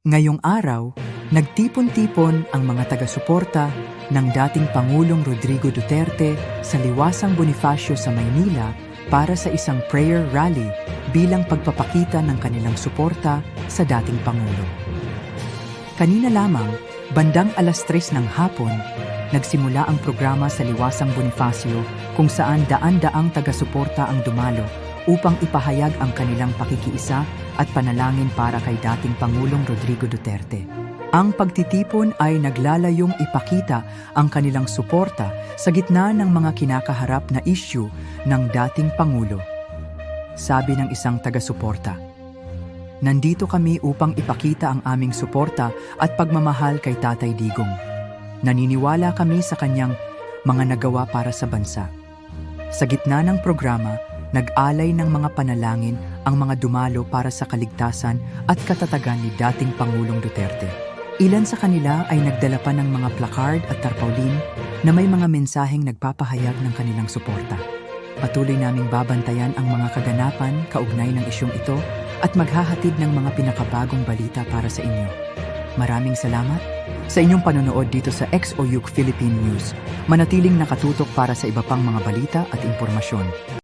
Ngayong araw, nagtipon-tipon ang mga taga-suporta ng dating Pangulong Rodrigo Duterte sa Liwasang Bonifacio sa Maynila para sa isang prayer rally bilang pagpapakita ng kanilang suporta sa dating Pangulo. Kanina lamang, bandang 3:00 ng hapon, nagsimula ang programa sa Liwasang Bonifacio kung saan daan-daang taga-suporta ang dumalo upang ipahayag ang kanilang pakikiisa at panalangin para kay dating Pangulong Rodrigo Duterte. Ang pagtitipon ay naglalayong ipakita ang kanilang suporta sa gitna ng mga kinakaharap na issue ng dating Pangulo. Sabi ng isang taga-suporta, "Nandito kami upang ipakita ang aming suporta at pagmamahal kay Tatay Digong. Naniniwala kami sa kanyang mga nagawa para sa bansa." Sa gitna ng programa, nag-alay ng mga panalangin ang mga dumalo para sa kaligtasan at katatagan ni dating Pangulong Duterte. Ilan sa kanila ay nagdala pa ng mga placard at tarpaulin na may mga mensaheng nagpapahayag ng kanilang suporta. Patuloy naming babantayan ang mga kaganapan kaugnay ng isyong ito at maghahatid ng mga pinakabagong balita para sa inyo. Maraming salamat sa inyong panonood dito sa XOYUK Philippine News. Manatiling nakatutok para sa iba pang mga balita at impormasyon.